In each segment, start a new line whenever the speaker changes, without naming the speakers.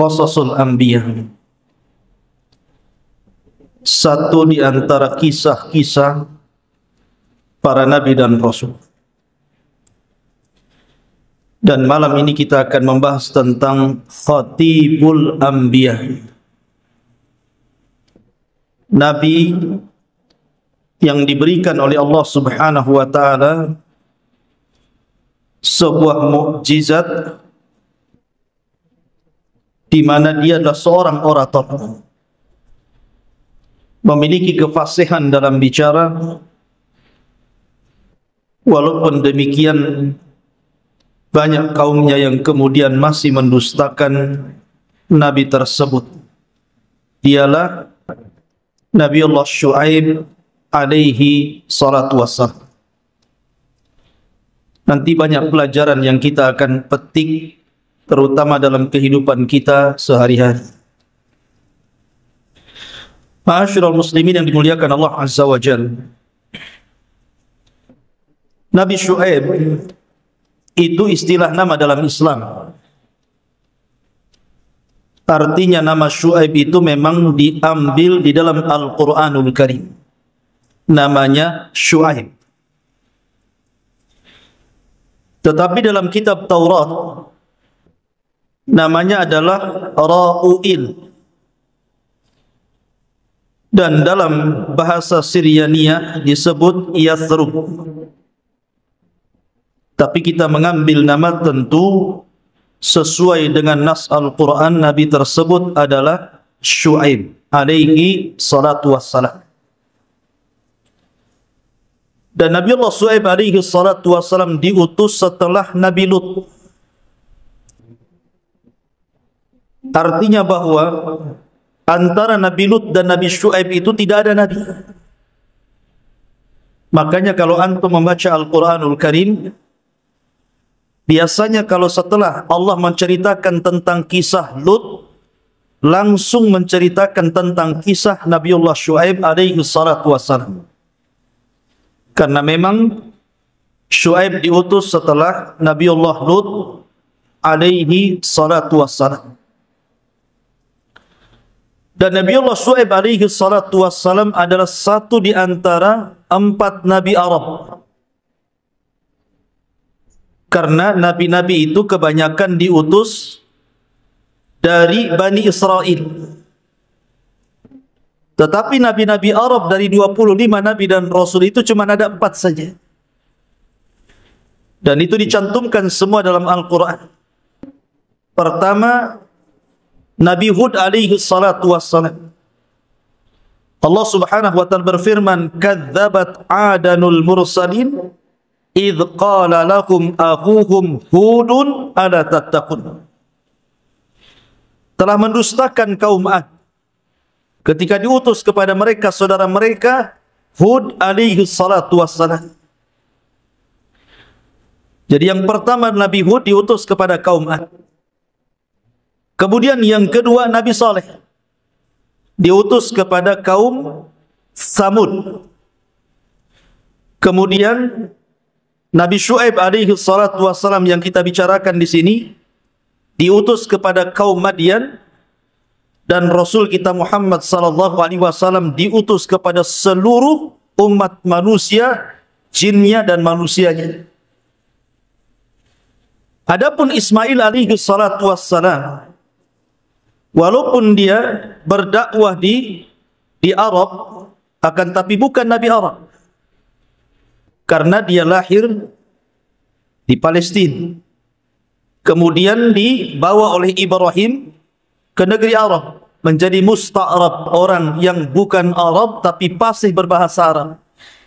Qasasul Anbiya, satu di antara kisah-kisah para nabi dan rasul. Dan malam ini kita akan membahas tentang Khatibul Anbiya, nabi yang diberikan oleh Allah Subhanahu wa taala sebuah mukjizat di mana dia adalah seorang orator, memiliki kefasihan dalam bicara. Walaupun demikian, banyak kaumnya yang kemudian masih mendustakan nabi tersebut. Dialah Nabi Allah Syuaib alaihi salatu wassalam. Nanti banyak pelajaran yang kita akan petik, terutama dalam kehidupan kita sehari-hari. Ma'asyiral muslimin yang dimuliakan Allah Azza wa Jalla, Nabi Syuaib itu istilah nama dalam Islam. Artinya nama Syuaib itu memang diambil di dalam Al-Quranul Karim. Namanya Syuaib. Tetapi dalam kitab Taurat namanya adalah Ra'uil. Dan dalam bahasa Syriania disebut Yathrub. Tapi kita mengambil nama tentu sesuai dengan nas Al-Quran. Nabi tersebut adalah Syuaib alaihi salatu wassalam. Dan Nabi Allah Syuaib alaihi salatu wassalam diutus setelah Nabi Lut. Artinya bahwa antara Nabi Lut dan Nabi Syuaib itu tidak ada nabi. Makanya kalau antum membaca Al-Quranul Karim, biasanya kalau setelah Allah menceritakan tentang kisah Lut, langsung menceritakan tentang kisah Nabiullah Syuaib alaihi salatu wassalam. Karena memang Syuaib diutus setelah Nabiullah Lut alaihi salatu wassalam. Dan Nabiullah Syuaib alaihi salatu wassalam adalah satu di antara 4 nabi Arab. Karena nabi-nabi itu kebanyakan diutus dari Bani Israel. Tetapi nabi-nabi Arab dari 25 nabi dan rasul itu cuma ada 4 saja. Dan itu dicantumkan semua dalam Al-Quran. Pertama, Nabi Hud alaihi salatu wassalam. Allah Subhanahu wa ta'ala berfirman, "Kadzabat 'adanul mursalin idh qala lahum akhuhum Hudun ala tattaqun." Telah mendustakan kaum Ad ketika diutus kepada mereka saudara mereka Hud alaihi salatu wassalam. Jadi yang pertama Nabi Hud diutus kepada kaum Ad. Kemudian yang kedua Nabi Saleh diutus kepada kaum Samud. Kemudian Nabi Syuaib alaihi salatu wassalam yang kita bicarakan di sini diutus kepada kaum Madian. Dan Rasul kita Muhammad sallallahu alaihi wasallam diutus kepada seluruh umat manusia, jinnya dan manusianya. Adapun Ismail alaihi salatu wassalam, walaupun dia berdakwah di Arab, akan tapi bukan Nabi Arab. Karena dia lahir di Palestina. Kemudian dibawa oleh Ibrahim ke negeri Arab, menjadi musta'rab, orang yang bukan Arab tapi fasih berbahasa Arab.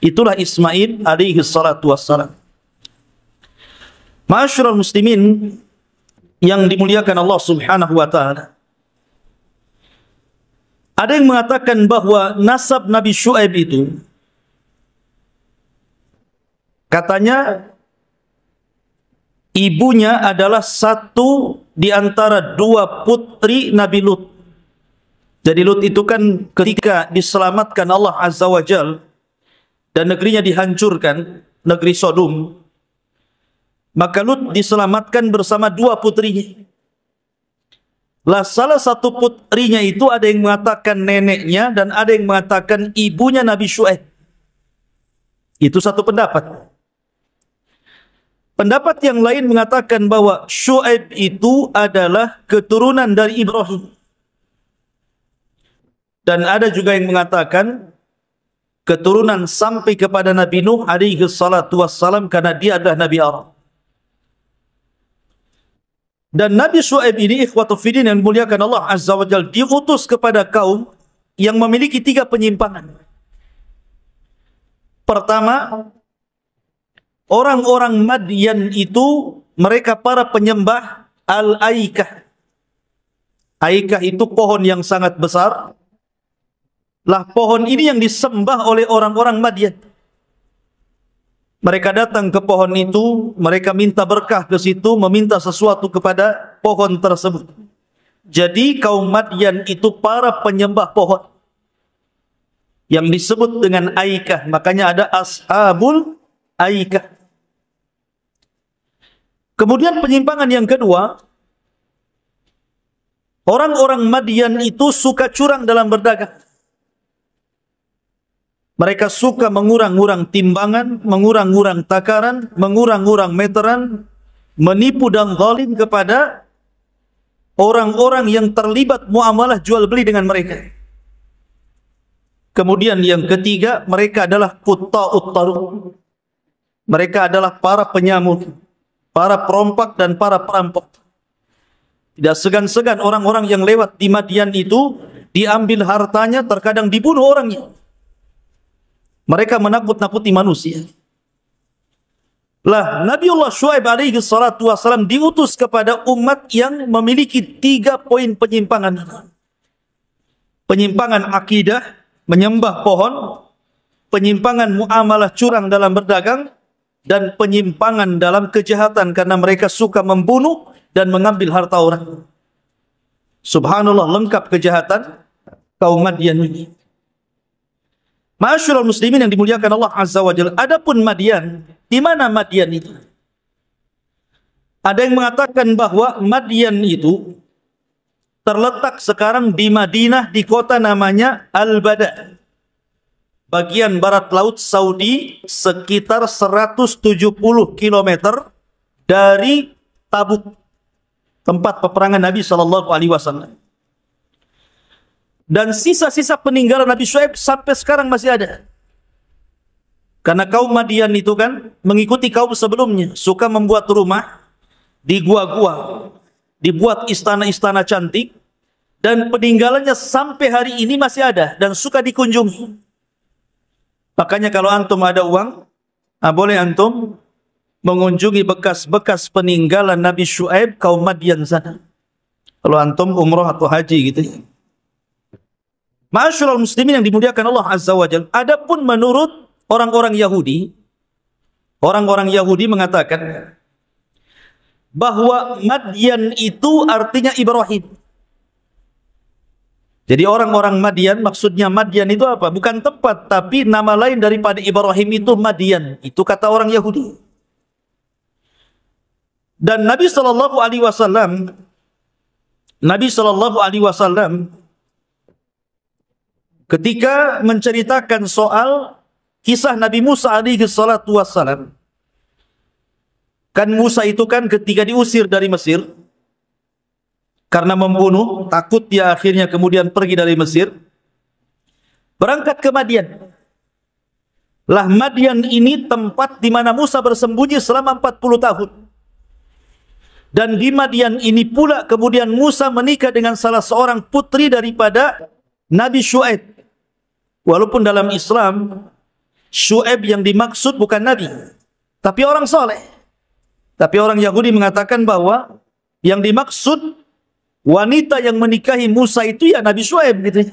Itulah Ismail alaihi salatu wassalam. Ma'asyiral muslimin yang dimuliakan Allah Subhanahu wa taala. Ada yang mengatakan bahwa nasab Nabi Syuaib itu katanya ibunya adalah satu di antara dua putri Nabi Lut. Jadi Lut itu kan ketika diselamatkan Allah Azza wa Jal dan negerinya dihancurkan, negeri Sodom, maka Lut diselamatkan bersama dua putrinya. Lah salah satu putrinya itu ada yang mengatakan neneknya dan ada yang mengatakan ibunya Nabi Syuaib. Itu satu pendapat. Pendapat yang lain mengatakan bahwa Syuaib itu adalah keturunan dari Ibrahim. Dan ada juga yang mengatakan keturunan sampai kepada Nabi Nuh alaihi salatu wassalam karena dia adalah Nabi Arab. Dan Nabi Syuaib ini ikhwatu fiddin yang dimuliakan Allah Azza wa Jalla diutus kepada kaum yang memiliki tiga penyimpangan. Pertama, orang-orang Madian itu mereka para penyembah Al-Aikah. Aikah itu pohon yang sangat besar. Lah pohon ini yang disembah oleh orang-orang Madian. Mereka datang ke pohon itu, mereka minta berkah ke situ, meminta sesuatu kepada pohon tersebut. Jadi kaum Madian itu para penyembah pohon yang disebut dengan Aikah. Makanya ada Ashabul Aikah. Kemudian penyimpangan yang kedua, orang-orang Madian itu suka curang dalam berdagang. Mereka suka mengurang-urang timbangan, mengurang-urang takaran, mengurang-urang meteran, menipu dan zalim kepada orang-orang yang terlibat muamalah jual beli dengan mereka. Kemudian yang ketiga, mereka adalah qutta'ut taruq. Mereka adalah para penyamur, para perompak dan para perampok. Tidak segan-segan orang-orang yang lewat di Madian itu diambil hartanya, terkadang dibunuh orangnya. Mereka menakut-nakuti manusia. Lah, Nabiullah Syuaib alaihi salatu wassalam diutus kepada umat yang memiliki 3 poin penyimpangan. Penyimpangan akidah, menyembah pohon, penyimpangan muamalah curang dalam berdagang, dan penyimpangan dalam kejahatan karena mereka suka membunuh dan mengambil harta orang. Subhanallah, lengkap kejahatan kaum Madian ini. Ma'asyiral muslimin yang dimuliakan Allah Azza wa Jalla. Adapun Madian, di mana Madian itu? Ada yang mengatakan bahwa Madian itu terletak sekarang di Madinah, di kota namanya Al-Bada, bagian barat laut Saudi, sekitar 170 km dari Tabuk, tempat peperangan Nabi sallallahu alaihi wasallam. Dan sisa-sisa peninggalan Nabi Syuaib sampai sekarang masih ada. Karena kaum Madian itu kan mengikuti kaum sebelumnya, suka membuat rumah di gua-gua, dibuat istana-istana cantik, dan peninggalannya sampai hari ini masih ada dan suka dikunjungi. Makanya kalau antum ada uang, boleh antum mengunjungi bekas-bekas peninggalan Nabi Syuaib kaum Madian sana. Kalau antum umroh atau haji gitu ya. Ma'asyiral muslimin yang dimuliakan Allah Azza wa Jalla. Adapun menurut orang-orang Yahudi mengatakan bahwa Madian itu artinya Ibrahim. Jadi orang-orang Madian, maksudnya Madian itu apa? Bukan tempat, tapi nama lain daripada Ibrahim itu Madian. Itu kata orang Yahudi. Dan Nabi sallallahu alaihi wasallam ketika menceritakan soal kisah Nabi Musa alaihi salatu wassalam. Kan Musa itu kan ketika diusir dari Mesir karena membunuh, takut dia akhirnya kemudian pergi dari Mesir, berangkat ke Madian. Lah Madian ini tempat di mana Musa bersembunyi selama 40 tahun. Dan di Madian ini pula kemudian Musa menikah dengan salah seorang putri daripada Nabi Syuaib. Walaupun dalam Islam Syuaib yang dimaksud bukan Nabi, tapi orang soleh. Tapi orang Yahudi mengatakan bahwa Yang dimaksud wanita yang menikahi Musa itu ya Nabi Syuaib gitu.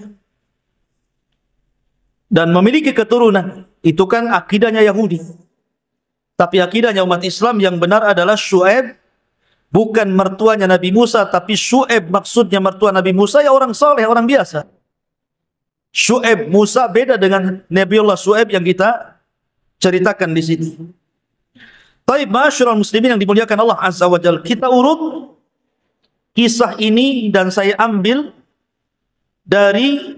Dan memiliki keturunan. Itu kan akidahnya Yahudi. Tapi akidahnya umat Islam yang benar adalah Syuaib bukan mertuanya Nabi Musa, tapi Syuaib maksudnya mertua Nabi Musa ya orang soleh, orang biasa. Syuaib Musa beda dengan Nabiullah Syuaib yang kita ceritakan di sini. Taib ma'asyiral muslimin yang dimuliakan Allah Azza wa Jalla. Kita urut kisah ini dan saya ambil dari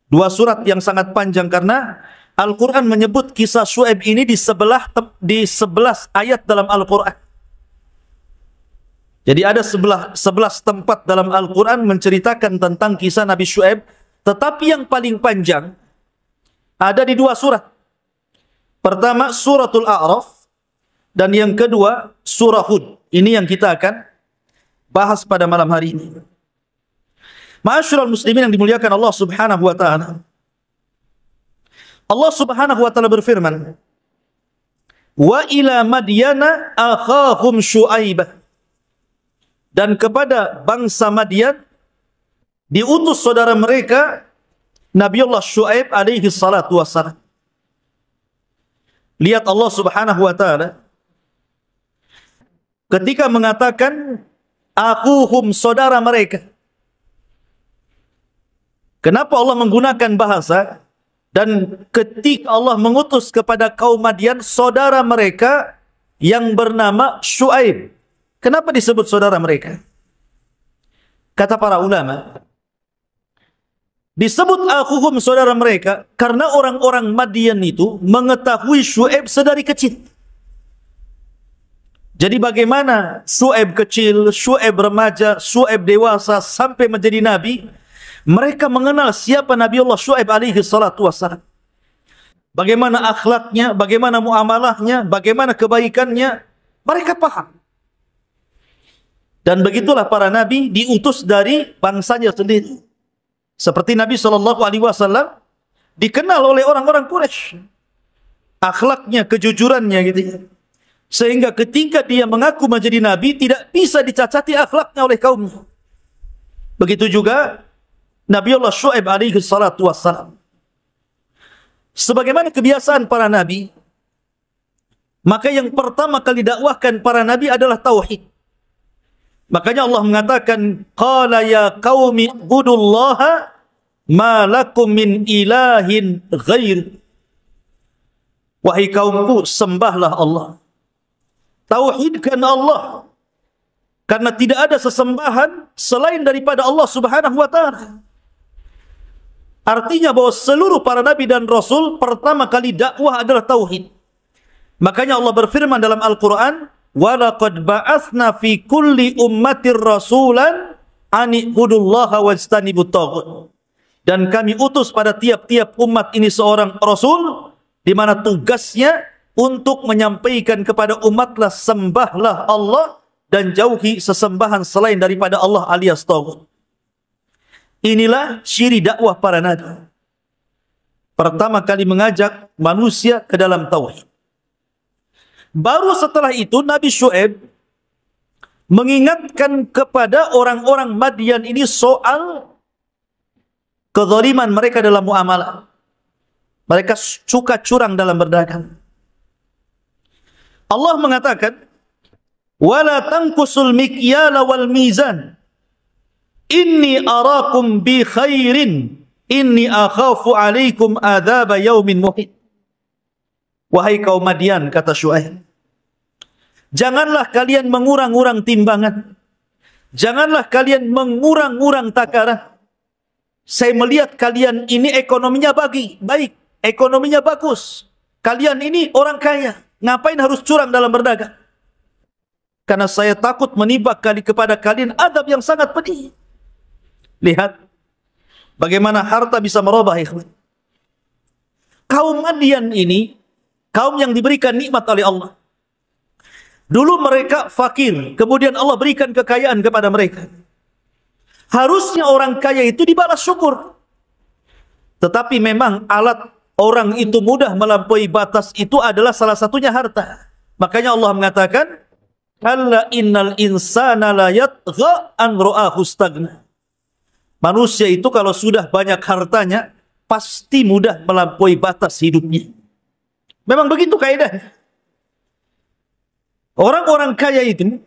dua surat yang sangat panjang karena Al-Quran menyebut kisah Syuaib ini di 11 ayat dalam Al-Quran. Jadi ada 11 tempat dalam Al-Quran menceritakan tentang kisah Nabi Syuaib. Tetapi yang paling panjang ada di dua surat. Pertama suratul A'raf dan yang kedua surah Hud. Ini yang kita akan bahas pada malam hari ini. Ma'asyiral muslimin yang dimuliakan Allah Subhanahu wa taala. Allah Subhanahu wa taala berfirman, "Wa ila Madyana akhahum Syuaibah." Dan kepada bangsa Madian diutus saudara mereka Nabiullah Syuaib alaihi salatu wassalam. Lihat Allah Subhanahu wa taala ketika mengatakan akuhum, saudara mereka. Kenapa Allah menggunakan bahasa dan ketika Allah mengutus kepada kaum Madian saudara mereka yang bernama Syuaib. Kenapa disebut saudara mereka? Kata para ulama, disebut akuhum saudara mereka karena orang-orang Madian itu mengetahui Syuaib sedari kecil. Jadi bagaimana Syuaib kecil, Syuaib remaja, Syuaib dewasa sampai menjadi nabi, mereka mengenal siapa Nabiullah Syuaib alaihi salatu wassalam. Bagaimana akhlaknya, bagaimana muamalahnya, bagaimana kebaikannya, mereka paham. Dan begitulah para nabi diutus dari bangsanya sendiri. Seperti Nabi SAW dikenal oleh orang-orang Quraisy, akhlaknya, kejujurannya gitu ya. Sehingga ketika dia mengaku menjadi nabi tidak bisa dicacati akhlaknya oleh kaumnya. Begitu juga Nabiullah Syuaib alaihi salatu wassalam. Sebagaimana kebiasaan para nabi, maka yang pertama kali dakwahkan para nabi adalah tauhid. Makanya Allah mengatakan, qala ya qaumi ibudullaha ma lakum min ilahin ghair. Wahai kaumku, sembahlah Allah. Tauhidkan Allah. Karena tidak ada sesembahan selain daripada Allah Subhanahu wa taala. Artinya bahwa seluruh para nabi dan rasul pertama kali dakwah adalah tauhid. Makanya Allah berfirman dalam Al-Quran, وَلَقَدْ بَعَثْنَا فِي كُلِّ أُمَّةٍ رَسُولًا أَنِ اعْبُدُوا اللَّهَ وَاجْتَنِبُوا الطَّاغُوتَ. Dan kami utus pada tiap-tiap umat ini seorang rasul, di mana tugasnya untuk menyampaikan kepada umatlah sembahlah Allah dan jauhi sesembahan selain daripada Allah alias taghut. Inilah ciri dakwah para nabi. Pertama kali mengajak manusia ke dalam tauhid. Baru setelah itu Nabi Syuaib mengingatkan kepada orang-orang Madian ini soal kezaliman mereka dalam muamalah. Mereka suka curang dalam berdagang. Allah mengatakan, "Wala tanqusul mikyala wal mizan. Inni arakum bi khairin. Inni akhafu alaikum adzab yaumin muhit." Wahai kaum Madian, kata Syuaib, janganlah kalian mengurang-urang timbangan. Janganlah kalian mengurang-urang takaran. Saya melihat kalian ini ekonominya baik, ekonominya bagus. Kalian ini orang kaya. Ngapain harus curang dalam berdagang? Karena saya takut menimba kepada kalian adab yang sangat pedih. Lihat bagaimana harta bisa merubah, ikhwan. Kaum Madian ini kaum yang diberikan nikmat oleh Allah. Dulu mereka fakir, kemudian Allah berikan kekayaan kepada mereka. Harusnya orang kaya itu dibalas syukur. Tetapi memang alat orang itu mudah melampaui batas itu adalah salah satunya harta. Makanya Allah mengatakan, Kalla innal insana la yatgha an ra'ahu istaghna. Manusia itu kalau sudah banyak hartanya, pasti mudah melampaui batas hidupnya. Memang begitu kaidahnya. Orang-orang kaya itu,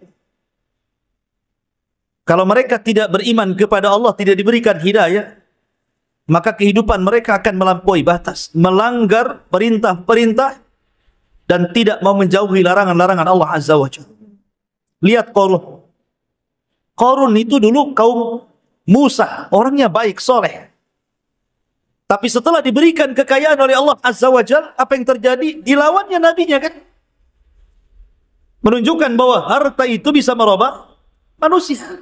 kalau mereka tidak beriman kepada Allah, tidak diberikan hidayah, maka kehidupan mereka akan melampaui batas, melanggar perintah-perintah, dan tidak mau menjauhi larangan-larangan Allah Azza wa Jalla. Lihat Qarun. Qarun itu dulu kaum Musa, orangnya baik, soleh. Tapi setelah diberikan kekayaan oleh Allah Azza wa Jalla, apa yang terjadi? Dilawannya nabinya kan? Menunjukkan bahwa harta itu bisa merubah manusia.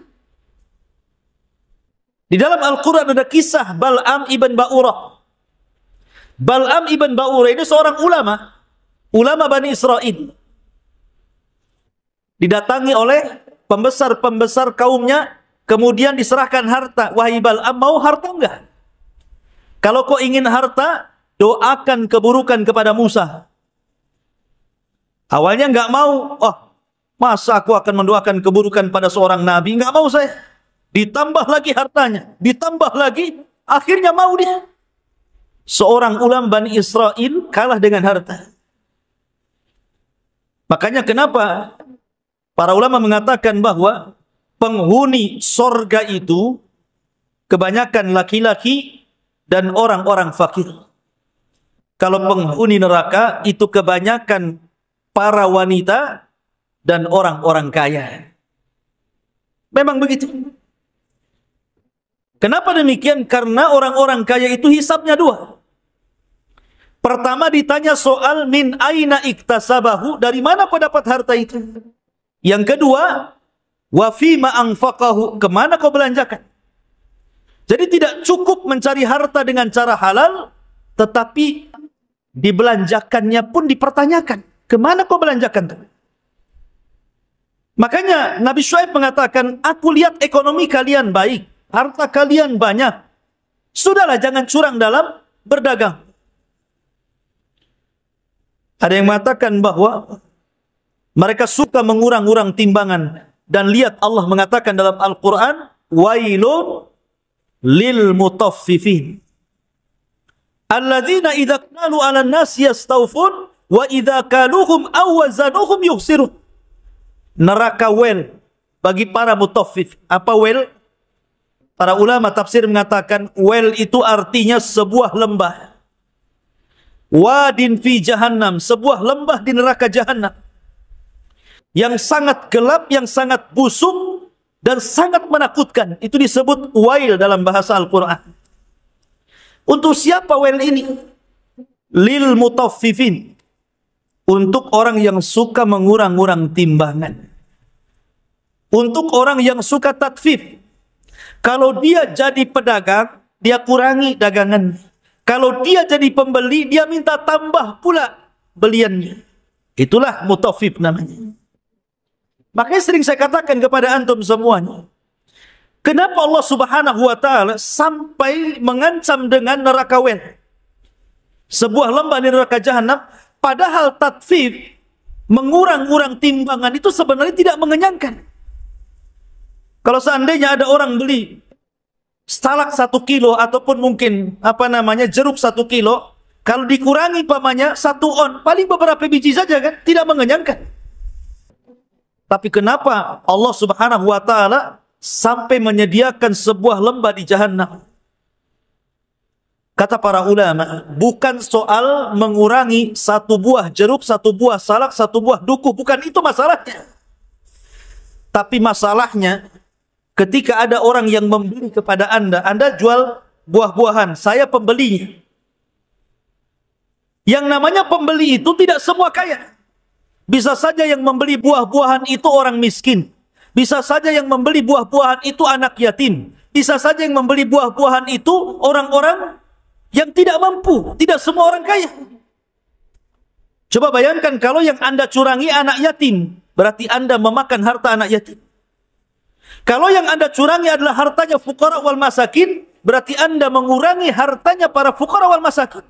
Di dalam Al-Quran ada kisah Bal'am ibn Ba'urah. Bal'am ibn Ba'urah ini seorang ulama Bani Israel. Didatangi oleh pembesar-pembesar kaumnya, kemudian diserahkan harta. Wahai Bal'am, mau harta enggak? Kalau kau ingin harta, doakan keburukan kepada Musa. Awalnya enggak mau. Oh, masa aku akan mendoakan keburukan pada seorang nabi? Enggak mau saya. Ditambah lagi hartanya, ditambah lagi, akhirnya mau dia. Seorang ulama Bani Israel kalah dengan harta. Makanya kenapa para ulama mengatakan bahwa penghuni sorga itu kebanyakan laki-laki dan orang-orang fakir. Kalau penghuni neraka itu kebanyakan para wanita dan orang-orang kaya. Memang begitu. Kenapa demikian? Karena orang-orang kaya itu hisabnya dua. Pertama ditanya soal min aina iktasabahu, dari mana kau dapat harta itu? Yang kedua, wa fima anfaqahu, kemana kau belanjakan? Jadi tidak cukup mencari harta dengan cara halal, tetapi dibelanjakannya pun dipertanyakan. Kemana kau belanjakan? Makanya Nabi Syuaib mengatakan, aku lihat ekonomi kalian baik, harta kalian banyak. Sudahlah, jangan curang dalam berdagang. Ada yang mengatakan bahwa mereka suka mengurang-urang timbangan. Dan lihat Allah mengatakan dalam Al-Quran, wailun lil mutaffifin. Alladzina idza qalu 'alan nas yastawfun wa idza kaluhum aw wazanuhum yukhsirun. Neraka wel bagi para mutaffif. Apa wel? Para ulama tafsir mengatakan wel itu artinya sebuah lembah. Wadin fi jahannam, sebuah lembah di neraka jahannam. Yang sangat gelap, yang sangat busuk, dan sangat menakutkan. Itu disebut wail dalam bahasa Al-Quran. Untuk siapa wail ini? Lil mutaffifin. Untuk orang yang suka mengurang-urang timbangan. Untuk orang yang suka tatfif. Kalau dia jadi pedagang, dia kurangi dagangan. Kalau dia jadi pembeli, dia minta tambah pula beliannya. Itulah mutaffif namanya. Makanya sering saya katakan kepada antum semuanya, kenapa Allah Subhanahu wa taala sampai mengancam dengan neraka wel? Sebuah lembah di neraka jahanam, padahal tatfif, mengurang-urang timbangan itu sebenarnya tidak mengenyangkan. Kalau seandainya ada orang beli salak 1 kilo ataupun mungkin jeruk 1 kilo, kalau dikurangi pamannya 1 on, paling beberapa biji saja kan, tidak mengenyangkan. Tapi kenapa Allah Subhanahu wa taala sampai menyediakan sebuah lembah di jahannam? Kata para ulama, bukan soal mengurangi 1 buah jeruk, 1 buah salak, 1 buah duku, bukan itu masalahnya. Tapi masalahnya ketika ada orang yang membeli kepada Anda jual buah-buahan, saya pembelinya. Yang namanya pembeli itu tidak semua kaya. Bisa saja yang membeli buah-buahan itu orang miskin. Bisa saja yang membeli buah-buahan itu anak yatim. Bisa saja yang membeli buah-buahan itu orang-orang yang tidak mampu. Tidak semua orang kaya. Coba bayangkan kalau yang Anda curangi anak yatim, berarti Anda memakan harta anak yatim. Kalau yang Anda curangi adalah hartanya fuqara wal masakin, berarti Anda mengurangi hartanya para fuqara wal masakin.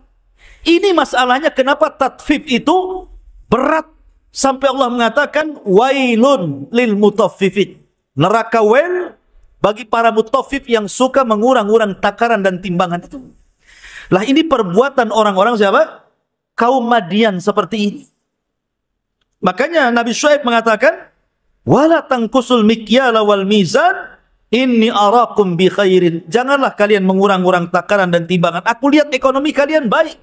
Ini masalahnya kenapa tatfif itu berat Sampai Allah mengatakan wailun lil mutaffifin. Neraka wail bagi para mutaffif yang suka mengurang-urang takaran dan timbangan itu. Lah ini perbuatan orang-orang siapa? Kaum Madian seperti ini. Makanya Nabi Syuaib mengatakan, wala tangkusul mikyala wal mizan inni arakum bi khairin. Janganlah kalian mengurang-urang takaran dan timbangan. Aku lihat ekonomi kalian baik.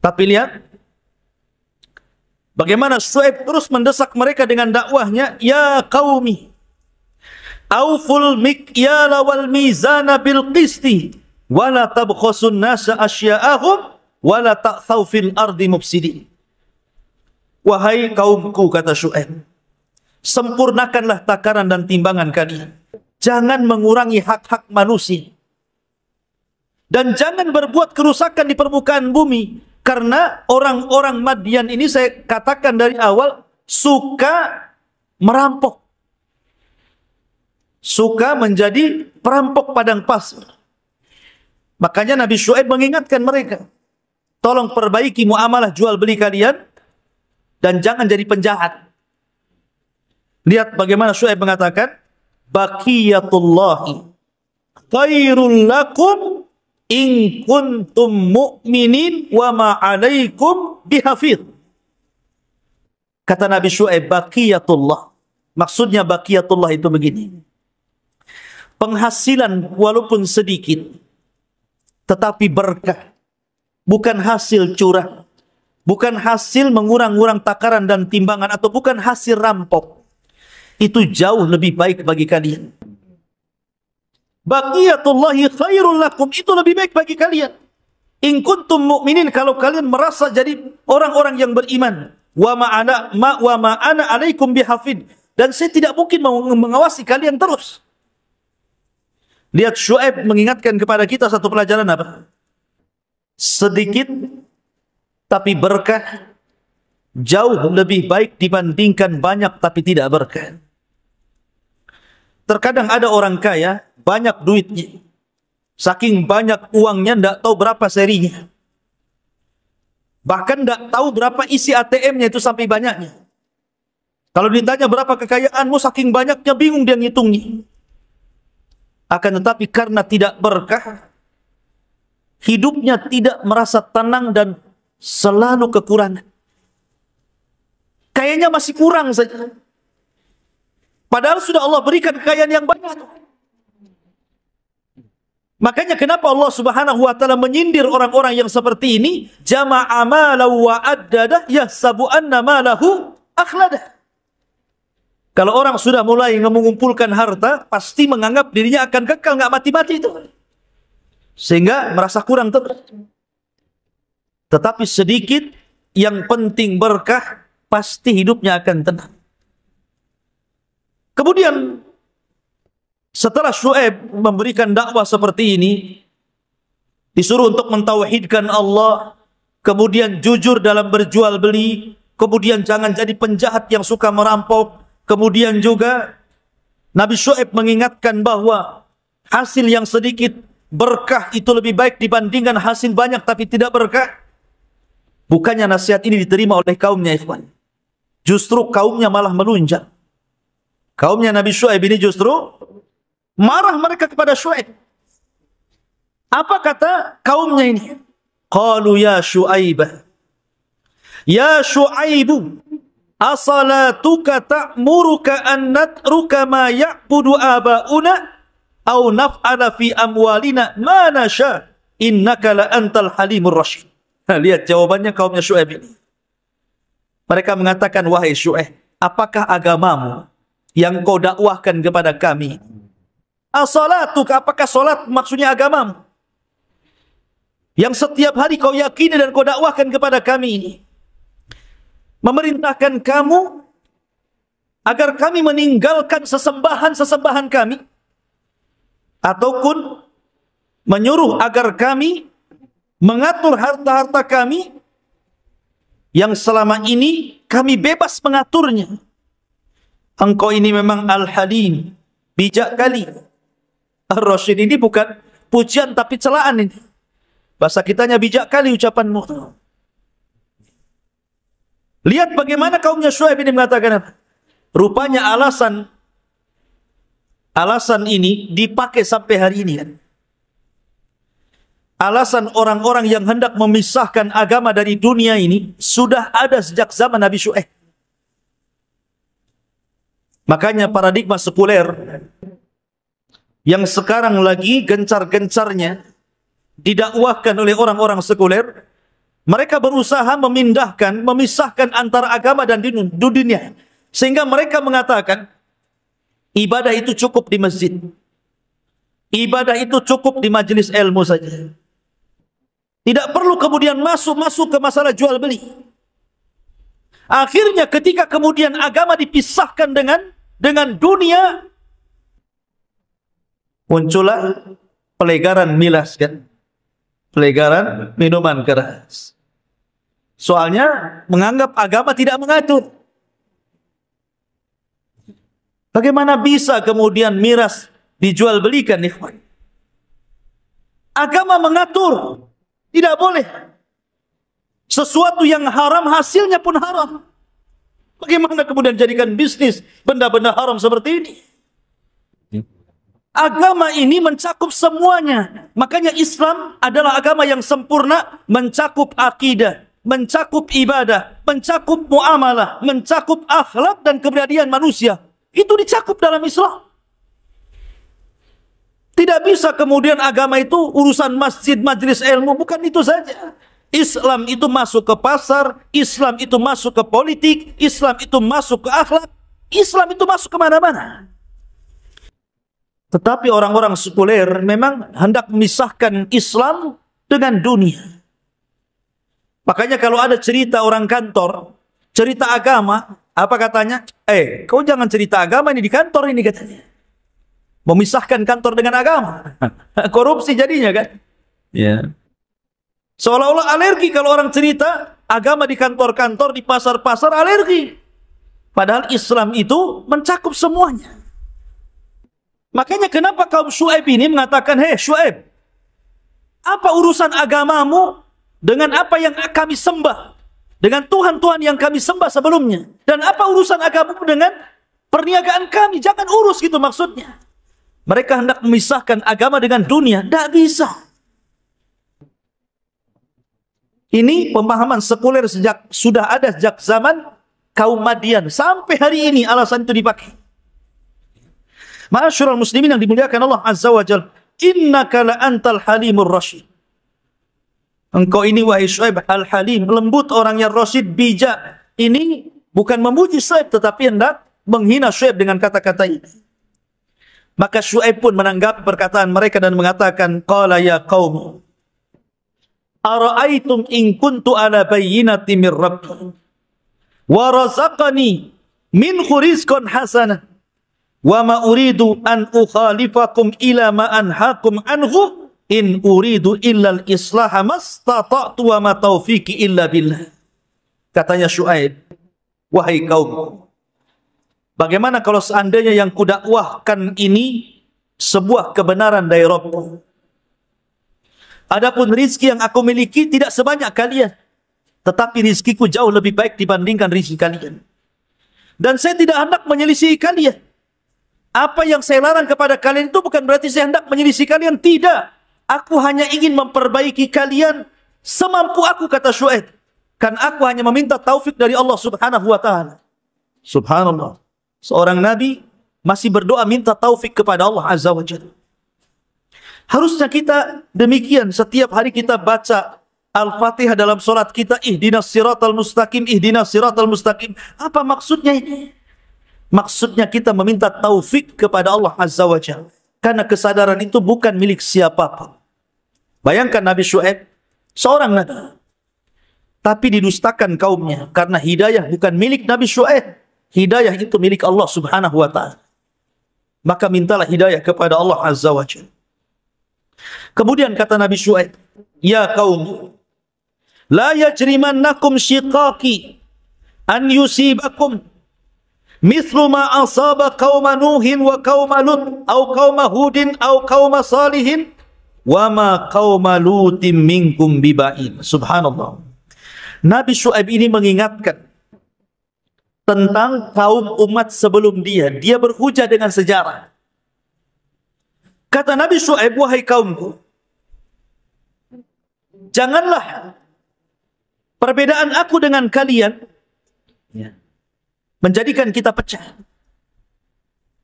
Tapi lihat bagaimana Syuaib terus mendesak mereka dengan dakwahnya, ya qaumi auful mikyala wal mizana bil qisti wala tabkhasun nasa asya'ahum wala ta'thaw fil ardi mufsidin. Wahai kaumku, kata Syuaib, sempurnakanlah takaran dan timbangan kalian. Jangan mengurangi hak-hak manusia. Dan jangan berbuat kerusakan di permukaan bumi. Karena orang-orang Madian ini, saya katakan dari awal, suka merampok. Suka menjadi perampok padang pasir. Makanya Nabi Syuaib mengingatkan mereka, tolong perbaiki muamalah jual beli kalian dan jangan jadi penjahat. Lihat bagaimana Syuaib mengatakan, baqiyatullahi khairul lakum in kuntum mu'minin wa ma 'alaikum bihafidh. Kata Nabi Syuaib, baqiyatullah. Maksudnya baqiyatullah itu begini. Penghasilan walaupun sedikit tetapi berkah. Bukan hasil curang. Bukan hasil mengurang-urang takaran dan timbangan, atau bukan hasil rampok. Itu jauh lebih baik bagi kalian. Baqiyatullahi khairul lakum, itu lebih baik bagi kalian. In kuntum mu'minin, kalau kalian merasa jadi orang-orang yang beriman. Wa ma'ana alaikum bihafid, dan saya tidak mungkin mengawasi kalian terus. Lihat Syuaib mengingatkan kepada kita satu pelajaran apa? Sedikit tapi berkah jauh lebih baik dibandingkan banyak tapi tidak berkah. Terkadang ada orang kaya, banyak duitnya. Saking banyak uangnya, tidak tahu berapa serinya. Bahkan tidak tahu berapa isi ATM-nya itu sampai banyaknya. Kalau ditanya berapa kekayaanmu, saking banyaknya bingung dia ngitungnya. Akan tetapi karena tidak berkah, hidupnya tidak merasa tenang dan selalu kekurangan. Kayaknya masih kurang saja. Padahal sudah Allah berikan kekayaan yang banyak. Makanya kenapa Allah Subhanahu wa taala menyindir orang-orang yang seperti ini, jama'a malahu wa addadah yahsabu anna malahu akhladah. Kalau orang sudah mulai mengumpulkan harta, pasti menganggap dirinya akan kekal, nggak mati-mati itu. Sehingga merasa kurang terus. Tetapi sedikit, yang penting berkah, pasti hidupnya akan tenang. Kemudian setelah Syuaib memberikan dakwah seperti ini, disuruh untuk mentauhidkan Allah, kemudian jujur dalam berjual beli, kemudian jangan jadi penjahat yang suka merampok, kemudian juga Nabi Syuaib mengingatkan bahwa hasil yang sedikit berkah itu lebih baik dibandingkan hasil banyak tapi tidak berkah. Bukannya nasihat ini diterima oleh kaumnya, ikhwan. Justru kaumnya malah melunjak. Kaumnya Nabi Syuaib ini justru marah mereka kepada Syuaib. Apa kata kaumnya ini? Qalu ya Syuaibah, ya Syuaibu, asalatuka ta'muruka an natruka ma ya'budu aba'una aw naf'ala fi amwalina ma nasha innaka la antal halimur rasyid. Lihat jawabannya kaumnya Syuaib ini. Mereka mengatakan, wahai Syuaib, apakah agamamu yang kau dakwahkan kepada kami? Asalatuka, apakah salat maksudnya agamamu yang setiap hari kau yakini dan kau dakwahkan kepada kami ini, memerintahkan kamu agar kami meninggalkan sesembahan-sesembahan kami, ataupun menyuruh agar kami mengatur harta-harta kami yang selama ini kami bebas mengaturnya. Engkau ini memang Al-Halim, bijak kali. Ar-Rasyid ini bukan pujian tapi celaan ini. Bahasa kitanya bijak kali ucapanmu. Lihat bagaimana kaumnya Syuaib ini mengatakan apa? Rupanya alasan ini dipakai sampai hari ini kan. Alasan orang-orang yang hendak memisahkan agama dari dunia ini sudah ada sejak zaman Nabi Syuaib. Makanya paradigma sekuler yang sekarang lagi gencar-gencarnya didakwahkan oleh orang-orang sekuler, mereka berusaha memisahkan antara agama dan dunia. Sehingga mereka mengatakan ibadah itu cukup di masjid. Ibadah itu cukup di majelis ilmu saja. Tidak perlu kemudian masuk ke masalah jual beli. Akhirnya ketika kemudian agama dipisahkan dengan dunia, muncullah pelegaran milas kan. Pelegaran minuman keras. Soalnya menganggap agama tidak mengatur. Bagaimana bisa kemudian miras dijual belikan, ikhwan? Agama mengatur. Tidak boleh. Sesuatu yang haram hasilnya pun haram. Bagaimana kemudian jadikan bisnis benda-benda haram seperti ini? Agama ini mencakup semuanya. Makanya Islam adalah agama yang sempurna, mencakup akidah, mencakup ibadah, mencakup muamalah, mencakup akhlak dan kepribadian manusia. Itu dicakup dalam Islam. Tidak bisa kemudian agama itu urusan masjid, majelis ilmu. Bukan itu saja. Islam itu masuk ke pasar, Islam itu masuk ke politik, Islam itu masuk ke akhlak, Islam itu masuk kemana-mana. Tetapi orang-orang sekuler memang hendak memisahkan Islam dengan dunia. Makanya kalau ada cerita orang kantor, cerita agama, apa katanya? Kau jangan cerita agama ini di kantor ini katanya. Memisahkan kantor dengan agama. Korupsi jadinya kan? Ya. Seolah-olah alergi kalau orang cerita agama di kantor-kantor, di pasar-pasar, alergi. Padahal Islam itu mencakup semuanya. Makanya kenapa kaum Syuaib ini mengatakan, hei Syuaib, apa urusan agamamu dengan apa yang kami sembah? Dengan Tuhan-Tuhan yang kami sembah sebelumnya? Dan apa urusan agamamu dengan perniagaan kami? Jangan urus gitu maksudnya. Mereka hendak memisahkan agama dengan dunia. Tidak bisa. Ini pemahaman sekuler sudah ada sejak zaman kaum Madian. Sampai hari ini alasan itu dipakai. Ma'asyiral muslimin yang dimuliakan Allah Azza wa Jalla. Innaka la antal halimur rasyid. Engkau ini wahai Syuaib al-halim, lembut, orang yang rasyid, bijak. Ini bukan memuji Syuaib tetapi hendak menghina Syuaib dengan kata-kata ini. Maka Syuaib pun menanggapi perkataan mereka dan mengatakan, qala ya qaum, ara'aitum in kuntu ala bayyinati min rabbi wa razaqani min rizqan hasanah wa ma uridu an ukhalifakum ila ma anhaakum anhu in uridu illa al-islaha mastata'tu wa ma taufiqi illa billah. Katanya Syuaib, wahai kaum, bagaimana kalau seandainya yang kudakwahkan ini sebuah kebenaran dari Rabb? Adapun rizki yang aku miliki tidak sebanyak kalian, tetapi rizkiku jauh lebih baik dibandingkan rizki kalian. Dan saya tidak hendak menyelisihi kalian. Apa yang saya larang kepada kalian itu bukan berarti saya hendak menyelisihi kalian. Tidak. Aku hanya ingin memperbaiki kalian semampu aku, kata Syuaib. Kan aku hanya meminta taufik dari Allah subhanahu wa ta'ala. Subhanallah. Seorang Nabi masih berdoa minta taufik kepada Allah Azza wa Jalla. Harusnya kita demikian. Setiap hari kita baca Al-Fatihah dalam solat kita. Ihdinas siratal mustaqim, ihdinas siratal mustaqim. Apa maksudnya ini? Maksudnya kita meminta taufik kepada Allah Azza wa Jalla. Karena kesadaran itu bukan milik siapapun. Bayangkan Nabi Syuaib, seorang Nabi, tapi didustakan kaumnya. Karena hidayah bukan milik Nabi Syuaib. Hidayah itu milik Allah subhanahu wa ta'ala. Maka mintalah hidayah kepada Allah Azza wa Jalla. Kemudian kata Nabi Syuaib, ya kaum, la yajrimannakum shiqaqi an yusibakum mithlu ma asaba qauma Nuhin wa qauma Lut au qauma Hudin au qauma Salihin wa ma qauma Lutim minkum biba'in. Subhanallah. Nabi Syuaib ini mengingatkan tentang kaum umat sebelum dia. Dia berhujah dengan sejarah. Kata Nabi Syuaib, wahai kaumku, janganlah perbedaan aku dengan kalian menjadikan kita pecah.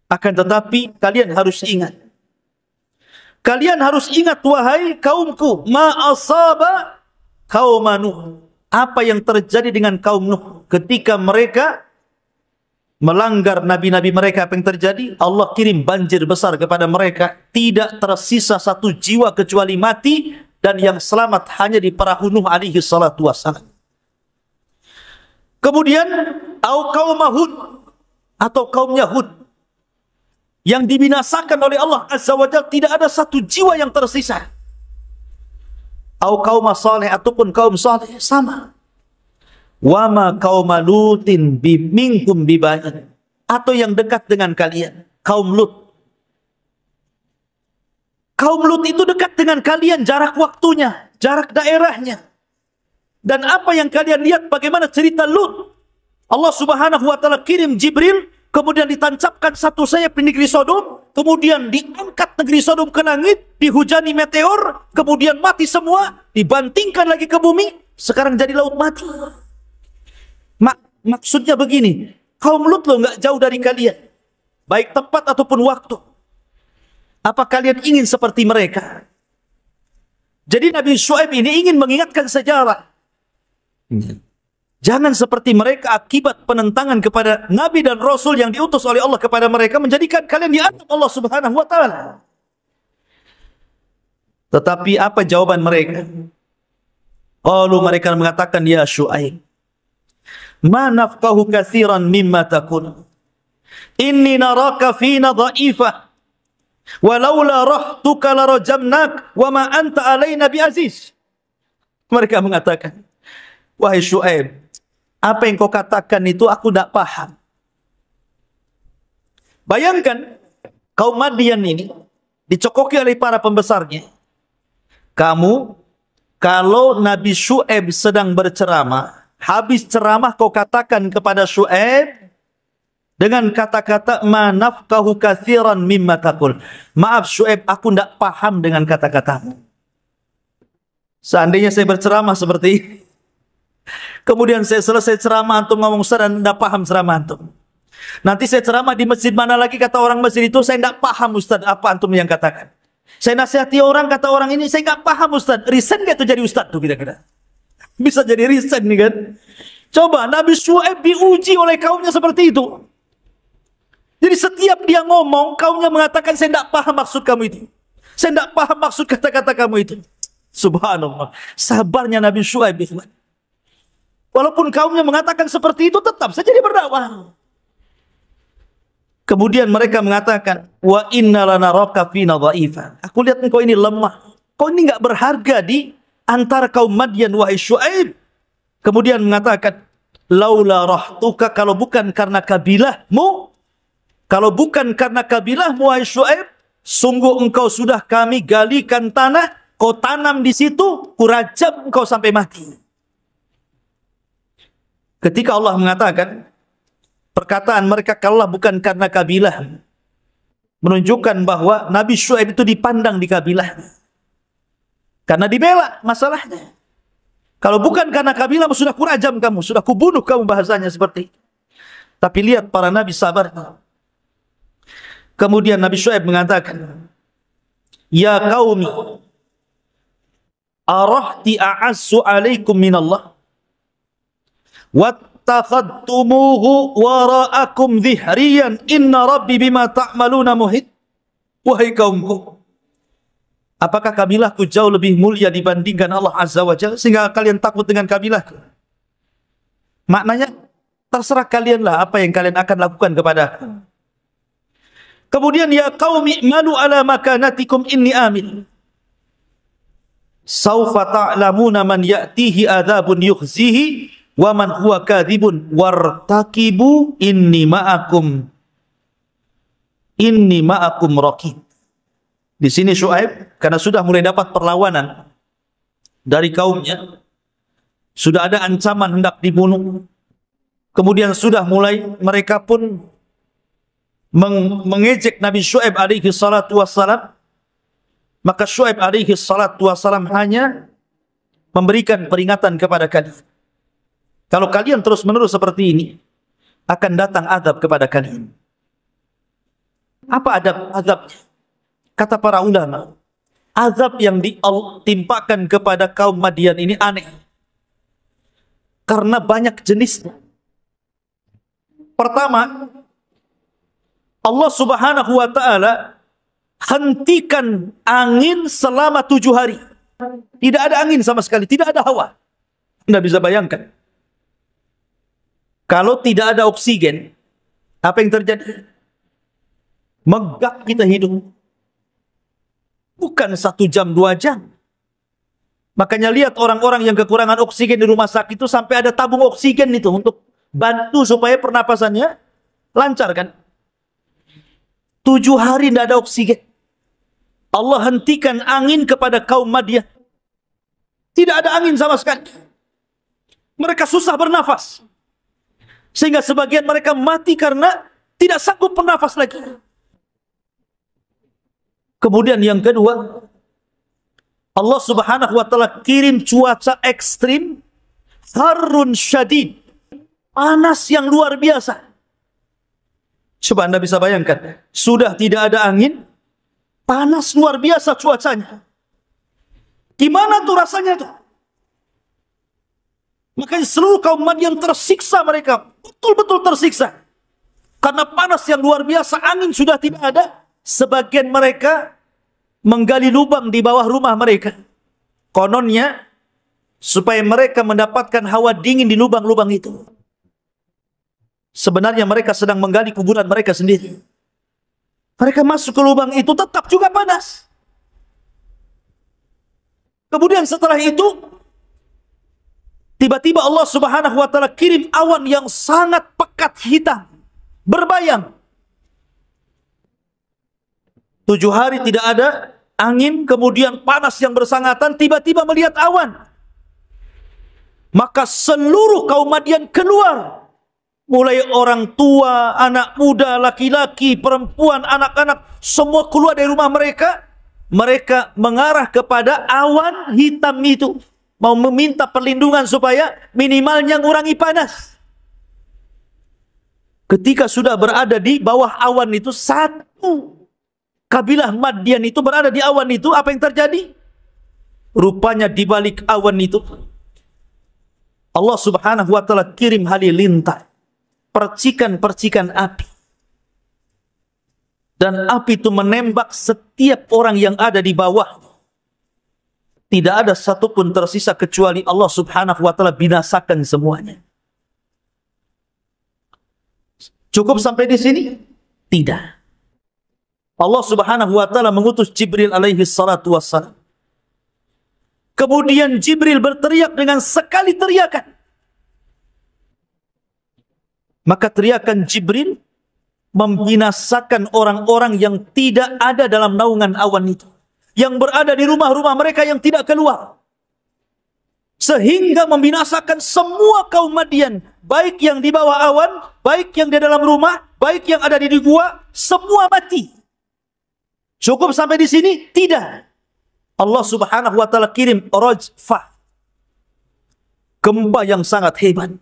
Akan tetapi kalian harus ingat. Kalian harus ingat, wahai kaumku, ma asaba kaum Nuh. Apa yang terjadi dengan kaum Nuh ketika mereka melanggar nabi-nabi mereka? Apa yang terjadi? Allah kirim banjir besar kepada mereka. Tidak tersisa satu jiwa kecuali mati, dan yang selamat hanya di perahu Nuh alaihi salatu wassalam. Kemudian kaum Hud atau kaumnya Hud yang dibinasakan oleh Allah Azza wa Jalla, tidak ada satu jiwa yang tersisa. Kaum Saleh ataupun kaum Saleh sama. Wa ma kaum Lutin minkum bibain, atau yang dekat dengan kalian, kaum Lut. Kaum Lut itu dekat dengan kalian, jarak waktunya, jarak daerahnya. Dan apa yang kalian lihat bagaimana cerita Lut? Allah Subhanahu wa taala kirim Jibril, kemudian ditancapkan satu sayap di negeri Sodom, kemudian diangkat negeri Sodom ke langit, dihujani meteor, kemudian mati semua, dibantingkan lagi ke bumi, sekarang jadi laut mati. Maksudnya begini, kaum Lut loh nggak jauh dari kalian, baik tempat ataupun waktu. Apa kalian ingin seperti mereka? Jadi Nabi Syuaib ini ingin mengingatkan sejarah. Jangan seperti mereka akibat penentangan kepada Nabi dan Rasul yang diutus oleh Allah kepada mereka, menjadikan kalian diazab Allah Subhanahu wa taala. Tetapi apa jawaban mereka? Qalu, mereka mengatakan, ya Syuaib, ma nafqahu katsiran mimma taqul. Inni naraka fina dha'ifah. Walaula rahtuka larajamnak wa ma anta alaina biaziz. Mereka mengatakan, wahai Syuaib, apa yang kau katakan itu aku tidak paham. Bayangkan, kaum Madian ini dicokoki oleh para pembesarnya. Kamu, kalau Nabi Syuaib sedang berceramah, habis ceramah kau katakan kepada Syuaib dengan kata-kata ma nafqahu katsiran mimma taqul. Maaf Syuaib, aku tidak paham dengan kata-katamu. Seandainya saya berceramah seperti ini, kemudian saya selesai ceramah, antum ngomong Ustaz dan tidak paham ceramah antum. Nanti saya ceramah di masjid mana lagi, kata orang masjid itu, saya tidak paham Ustaz apa antum yang katakan. Saya nasihati orang, kata orang ini, saya tidak paham Ustaz. Resign gak itu jadi Ustaz tuh kira-kira? Bisa jadi resign nih kan? Coba Nabi Syuaib diuji oleh kaumnya seperti itu. Jadi setiap dia ngomong, kaumnya mengatakan, saya tidak paham maksud kamu itu. Saya tidak paham maksud kata-kata kamu itu. Subhanallah. Sabarnya Nabi Syuaib. Walaupun kaumnya mengatakan seperti itu, tetap saja dia berdakwah. Kemudian mereka mengatakan, wa inna lanaraka fina dha'ifa. Aku lihat engkau ini lemah. Kau ini enggak berharga di antara kaum Madian, wahai Syuaib. Kemudian mengatakan, laula rahtuka, kalau bukan karena kabilahmu, wahai Syuaib, sungguh engkau sudah kami galikan tanah, kau tanam di situ, kurajam engkau sampai mati. Ketika Allah mengatakan, perkataan mereka kalah bukan karena kabilah, menunjukkan bahwa Nabi Syuaib itu dipandang di kabilah, karena dibela masalahnya. Kalau bukan karena kabilah, sudah kurajam kamu, sudah kubunuh kamu, bahasanya seperti itu. Tapi lihat para nabi sabar. Kemudian Nabi Syuaib mengatakan, ya qaumi, arahti a'assu alaikum minallah, wattakhadtumuhu wara'akum dhihriyan, inna rabbi bima ta'maluna muhit. Wahai kaumku, apakah kabilahku jauh lebih mulia dibandingkan Allah Azza wa Jalla sehingga kalian takut dengan kabilahku? Maknanya, terserah kalianlah apa yang kalian akan lakukan kepadaku. Kemudian, ya qaumi malu ala makanatikum inni amin. Saufa ta'lamuna man ya'tihi adzabun yukhzihi wa man huwa kadzibun wartaqibu inni ma'akum raqib. Di sini Syuaib, karena sudah mulai dapat perlawanan dari kaumnya, sudah ada ancaman hendak dibunuh. Kemudian sudah mulai mereka pun mengejek Nabi Syuaib alaihi salatu wassalam. Maka Syuaib alaihi salatu wassalam hanya memberikan peringatan kepada kalian. Kalau kalian terus-menerus seperti ini, akan datang azab kepada kalian. Apa azabnya? Kata para ulama, azab yang ditimpakan kepada kaum Madian ini aneh. Karena banyak jenisnya. Pertama, Allah subhanahu wa ta'ala hentikan angin selama 7 hari. Tidak ada angin sama sekali, tidak ada hawa. Anda bisa bayangkan. Kalau tidak ada oksigen, apa yang terjadi? Megap kita hidup. Bukan 1 jam, 2 jam. Makanya lihat orang-orang yang kekurangan oksigen di rumah sakit itu sampai ada tabung oksigen itu untuk bantu supaya pernapasannya lancar kan. 7 hari tidak ada oksigen. Allah hentikan angin kepada kaum Madian. Tidak ada angin sama sekali. Mereka susah bernafas. Sehingga sebagian mereka mati karena tidak sanggup bernafas lagi. Kemudian yang kedua, Allah subhanahu wa ta'ala kirim cuaca ekstrim, harun syadid, panas yang luar biasa. Coba Anda bisa bayangkan, sudah tidak ada angin, panas luar biasa cuacanya. Gimana tuh rasanya tuh? Makanya seluruh kaum Madian tersiksa mereka, betul-betul tersiksa. Karena panas yang luar biasa, angin sudah tidak ada. Sebagian mereka menggali lubang di bawah rumah mereka. Kononnya, supaya mereka mendapatkan hawa dingin di lubang-lubang itu. Sebenarnya mereka sedang menggali kuburan mereka sendiri. Mereka masuk ke lubang itu tetap juga panas. Kemudian setelah itu, tiba-tiba Allah subhanahu wa ta'ala kirim awan yang sangat pekat hitam. Berbayang. 7 hari tidak ada angin, kemudian panas yang bersangatan, tiba-tiba melihat awan. Maka seluruh kaum Madian keluar. Mulai orang tua, anak muda, laki-laki, perempuan, anak-anak, semua keluar dari rumah mereka. Mereka mengarah kepada awan hitam itu. Mau meminta perlindungan supaya minimalnya mengurangi panas. Ketika sudah berada di bawah awan itu, satu kabilah Madian itu berada di awan itu, apa yang terjadi? Rupanya di balik awan itu, Allah subhanahu wa ta'ala kirim halilintar. Percikan-percikan api. Dan api itu menembak setiap orang yang ada di bawah. Tidak ada satupun tersisa kecuali Allah subhanahu wa ta'ala binasakan semuanya. Cukup sampai di sini? Tidak. Allah subhanahu wa ta'ala mengutus Jibril alaihi salatu wassalam. Kemudian Jibril berteriak dengan sekali teriakan. Maka teriakan Jibril membinasakan orang-orang yang tidak ada dalam naungan awan itu. Yang berada di rumah-rumah mereka yang tidak keluar. Sehingga membinasakan semua kaum Madian. Baik yang di bawah awan, baik yang di dalam rumah, baik yang ada di gua, semua mati. Cukup sampai di sini? Tidak. Allah subhanahu wa ta'ala kirim rajfah. Gempa yang sangat hebat.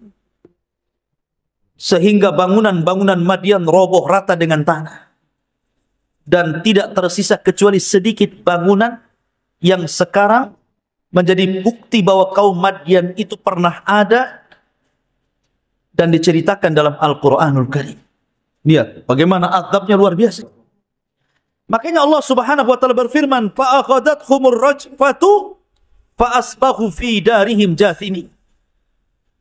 Sehingga bangunan-bangunan Madian roboh rata dengan tanah. Dan tidak tersisa kecuali sedikit bangunan yang sekarang menjadi bukti bahwa kaum Madian itu pernah ada dan diceritakan dalam Al-Quranul Karim. Lihat bagaimana azabnya luar biasa. Makanya Allah subhanahu wa ta'ala berfirman, فَأَخَذَتْهُمُ الرَّجْفَةُ فَأَصْبَحُوا فِي دَارِهِمْ جَاثِمِينَ.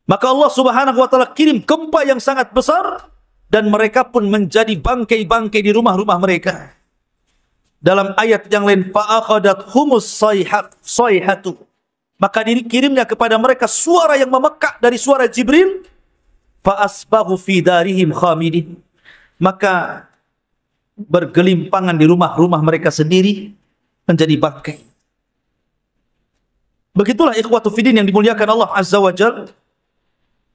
Maka Allah subhanahu wa ta'ala kirim gempa yang sangat besar dan mereka pun menjadi bangkai-bangkai di rumah-rumah mereka. Dalam ayat yang lain, فَأَخَذَتْهُمُ الصَّيْحَةُ. Maka dikirimnya kepada mereka suara yang memekak dari suara Jibril. فَأَصْبَحُوا فِي دَارِهِمْ خَامِدِينَ. Maka bergelimpangan di rumah-rumah mereka sendiri menjadi bangkai. Begitulah ikhwatu fiddin yang dimuliakan Allah Azza wa Jalla,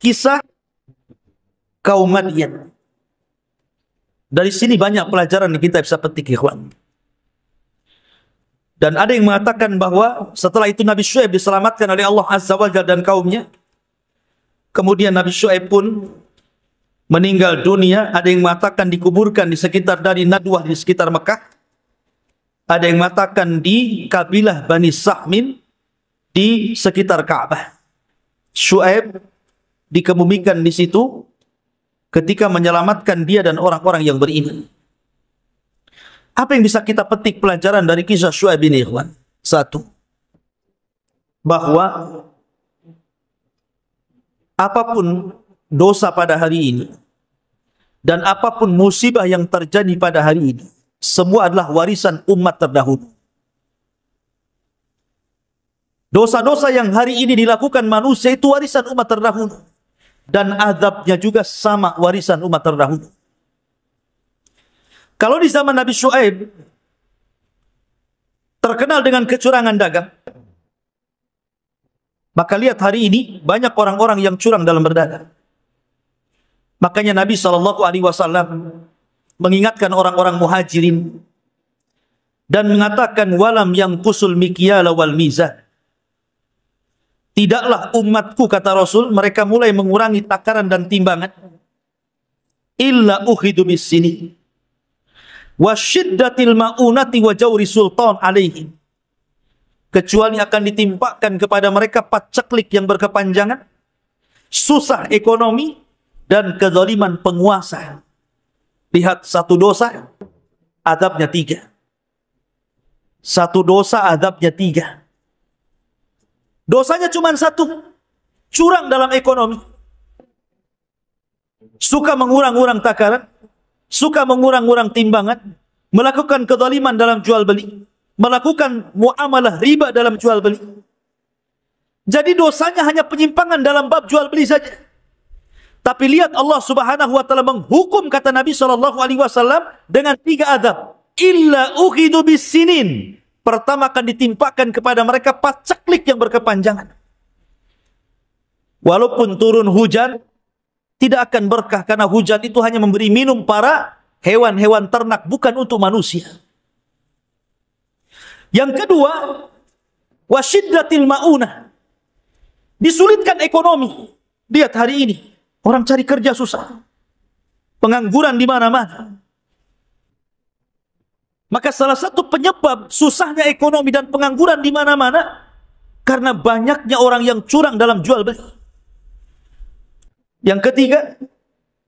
kisah kaum Madian. Dari sini banyak pelajaran yang kita bisa petik, ikhwan. Dan ada yang mengatakan bahwa setelah itu Nabi Syuaib diselamatkan oleh Allah Azza wa Jalla dan kaumnya. Kemudian Nabi Syuaib pun meninggal dunia. Ada yang mengatakan dikuburkan di sekitar dari Nadwah di sekitar Mekah. Ada yang mengatakan di kabilah Bani Sahmin di sekitar Ka'bah. Syuaib dikebumikan di situ ketika menyelamatkan dia dan orang-orang yang beriman. Apa yang bisa kita petik pelajaran dari kisah Syuaib ini, ikhwan? Satu, bahwa apapun dosa pada hari ini dan apapun musibah yang terjadi pada hari ini, semua adalah warisan umat terdahulu. Dosa-dosa yang hari ini dilakukan manusia itu warisan umat terdahulu. Dan azabnya juga sama warisan umat terdahulu. Kalau di zaman Nabi Syuaib terkenal dengan kecurangan dagang, maka lihat hari ini banyak orang-orang yang curang dalam berdagang. Makanya Nabi SAW mengingatkan orang-orang muhajirin dan mengatakan walam yang kusul mikyala wal mizan. Tidaklah umatku, kata Rasul, mereka mulai mengurangi takaran dan timbangan illa ukhidu bis sini wa syiddatil ma'unati wa jawri sultan alaihim, kecuali akan ditimpakan kepada mereka paceklik yang berkepanjangan, susah ekonomi, dan kezaliman penguasa. Lihat, satu dosa adabnya 3. Satu dosa adabnya 3. Dosanya cuma 1, curang dalam ekonomi, suka mengurang-urang takaran, suka mengurang-urang timbangan, melakukan kezaliman dalam jual beli, melakukan muamalah riba dalam jual beli. Jadi dosanya hanya penyimpangan dalam bab jual beli saja. Tapi lihat Allah Subhanahu wa taala menghukum, kata Nabi SAW, dengan 3 adab. Illa ukhidu bis sinin. Pertama akan ditimpakan kepada mereka paceklik yang berkepanjangan. Walaupun turun hujan, tidak akan berkah karena hujan itu hanya memberi minum para hewan-hewan ternak, bukan untuk manusia. Yang kedua, wasyiddatil ma'unah. Disulitkan ekonomi. Lihat hari ini, orang cari kerja susah. Pengangguran di mana-mana. Maka salah satu penyebab susahnya ekonomi dan pengangguran di mana-mana karena banyaknya orang yang curang dalam jual beli. Yang ketiga,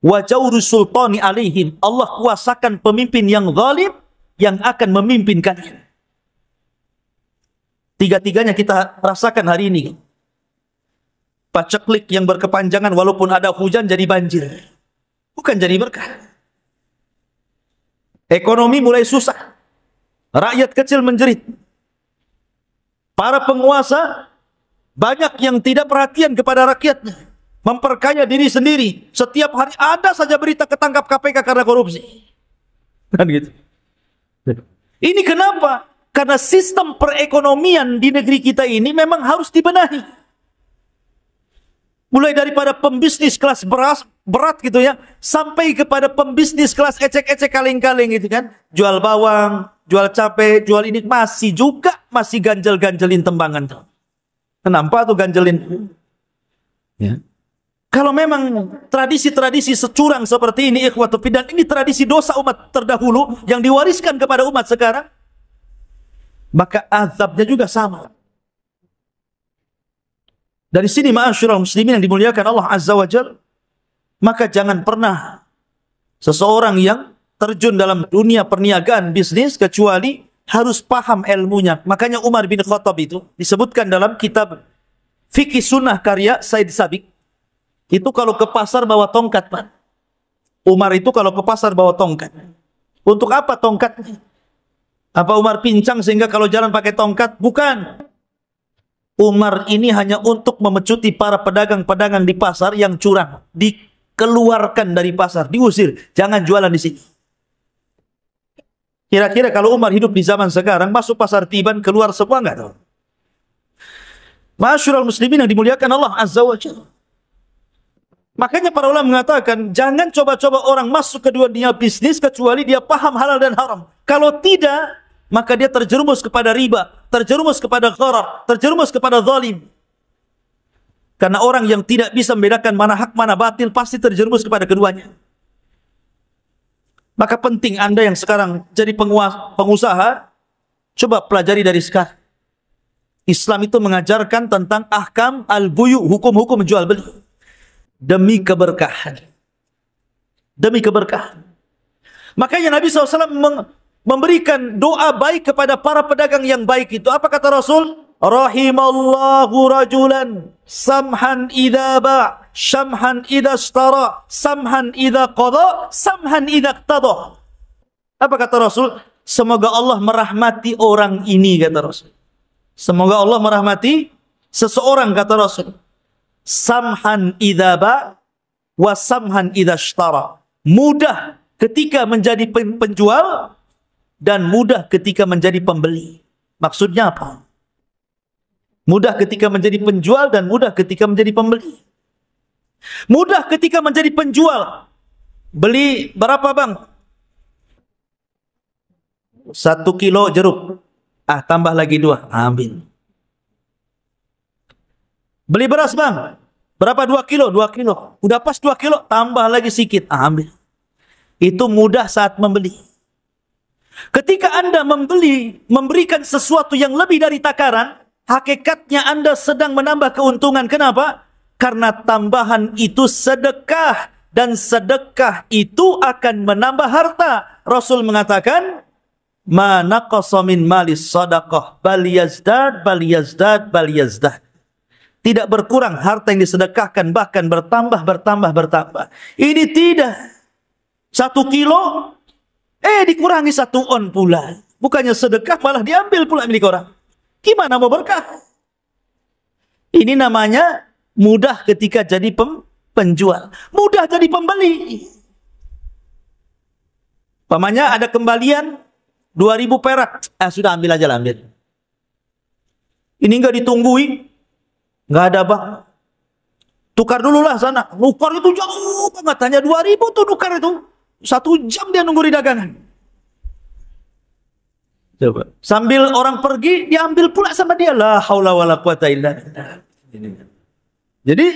wa jawru sultani alaihim. Allah kuasakan pemimpin yang zalim yang akan memimpin kalian. 3-tiganya kita rasakan hari ini. Paceklik yang berkepanjangan, walaupun ada hujan jadi banjir, bukan jadi berkah. Ekonomi mulai susah. Rakyat kecil menjerit. Para penguasa banyak yang tidak perhatian kepada rakyatnya, memperkaya diri sendiri. Setiap hari ada saja berita ketangkap KPK karena korupsi. Kan gitu. Ini kenapa? Karena sistem perekonomian di negeri kita ini memang harus dibenahi. Mulai daripada pembisnis kelas berat gitu ya, sampai kepada pembisnis kelas ecek-ecek kaleng-kaleng gitu kan. Jual bawang, jual cabai, jual ini, masih ganjel-ganjelin tembangan tuh. Nampak tuh ganjelin. Ya. Kalau memang tradisi-tradisi securang seperti ini, ikhwatu fiddin, ini tradisi dosa umat terdahulu yang diwariskan kepada umat sekarang, maka azabnya juga sama. Dari sini ma'asyiral muslimin yang dimuliakan Allah Azza wa Jalla, maka jangan pernah seseorang yang terjun dalam dunia perniagaan bisnis kecuali harus paham ilmunya. Makanya Umar bin Khattab itu disebutkan dalam kitab Fikih Sunnah karya Said Sabiq. Itu kalau ke pasar bawa tongkat, Pak. Umar itu kalau ke pasar bawa tongkat. Untuk apa tongkatnya? Apa Umar pincang sehingga kalau jalan pakai tongkat? Bukan. Umar ini hanya untuk memecuti para pedagang-pedagang di pasar yang curang. Dikeluarkan dari pasar, diusir. Jangan jualan di sini. Kira-kira kalau Umar hidup di zaman sekarang, masuk pasar Tiban, keluar semua, enggak tahu. Ma'asyiral muslimin yang dimuliakan Allah Azza wa Jalla. Makanya para ulama mengatakan, jangan coba-coba orang masuk ke dunia bisnis kecuali dia paham halal dan haram. Kalau tidak, maka dia terjerumus kepada riba, terjerumus kepada gharar, terjerumus kepada zalim. Karena orang yang tidak bisa membedakan mana hak mana batil pasti terjerumus kepada keduanya. Maka penting Anda yang sekarang jadi pengusaha, coba pelajari dari sekarang. Islam itu mengajarkan tentang ahkam al-buyu, hukum-hukum jual beli. Demi keberkahan. Demi keberkahan. Makanya Nabi SAW memberikan doa baik kepada para pedagang yang baik itu. Apa kata Rasul? Rahimallahu rajulan samhan idha ba' syamhan idha ishtara samhan idha qada samhan idha iqtada. Apa kata Rasul? Semoga Allah merahmati orang ini, kata Rasul. Semoga Allah merahmati seseorang, kata Rasul. Samhan idha ba' wa samhan idha ishtara. Mudah ketika menjadi penjual dan mudah ketika menjadi pembeli. Maksudnya apa? Mudah ketika menjadi penjual dan mudah ketika menjadi pembeli. Mudah ketika menjadi penjual. Beli berapa bang? 1 kilo jeruk. Tambah lagi 2. Ambil. Beli beras bang. Berapa 2 kilo? 2 kilo. Udah pas 2 kilo. Tambah lagi sedikit. Ambil. Itu mudah saat membeli. Ketika Anda memberikan sesuatu yang lebih dari takaran, hakikatnya Anda sedang menambah keuntungan. Kenapa? Karena tambahan itu sedekah. Dan sedekah itu akan menambah harta. Rasul mengatakan, ma naqasa min malis sadaqah bal yazdad bal yazdad bal yazdad. Tidak berkurang harta yang disedekahkan, bahkan bertambah. Ini tidak. 1 kilo, dikurangi 1 on pula. Bukannya sedekah, malah diambil pula milik orang. Gimana mau berkah? Ini namanya mudah ketika jadi penjual. Mudah jadi pembeli. Pamannya ada kembalian 2.000 perak. Sudah ambil aja lah, ambil. Ini enggak ditunggui. Enggak ada bang. Tukar dulu lah sana. Nukar itu jauh banget. Hanya 2.000 tuh nukar itu. 1 jam dia nunggu di dagangan. Coba. Sambil orang pergi, diambil pula sama dia. La haula wala quwata illa billah. Jadi,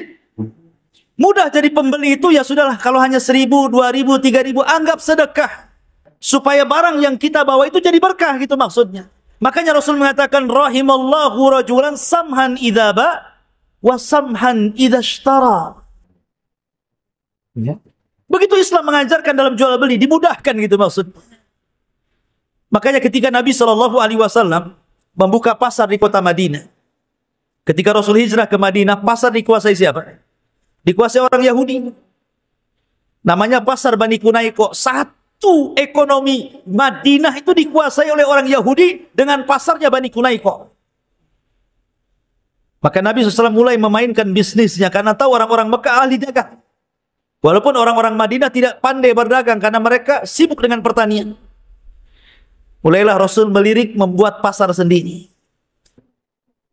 mudah jadi pembeli itu ya sudahlah. Kalau hanya 1.000, 2.000, 3.000, anggap sedekah. Supaya barang yang kita bawa itu jadi berkah, gitu maksudnya. Makanya Rasul mengatakan, rahimallahu rajulan samhan idha ba' wa samhan idha ishtara. Ya. Begitu Islam mengajarkan dalam jual beli, dimudahkan gitu maksudnya. Makanya ketika Nabi SAW membuka pasar di kota Madinah, ketika Rasul hijrah ke Madinah, pasar dikuasai siapa? Dikuasai orang Yahudi. Namanya pasar Bani Kunaiko. Satu ekonomi Madinah itu dikuasai oleh orang Yahudi dengan pasarnya Bani Kunaiko. Maka Nabi SAW mulai memainkan bisnisnya karena tahu orang-orang Mekah ahli dagang. Walaupun orang-orang Madinah tidak pandai berdagang karena mereka sibuk dengan pertanian. Mulailah Rasul melirik membuat pasar sendiri.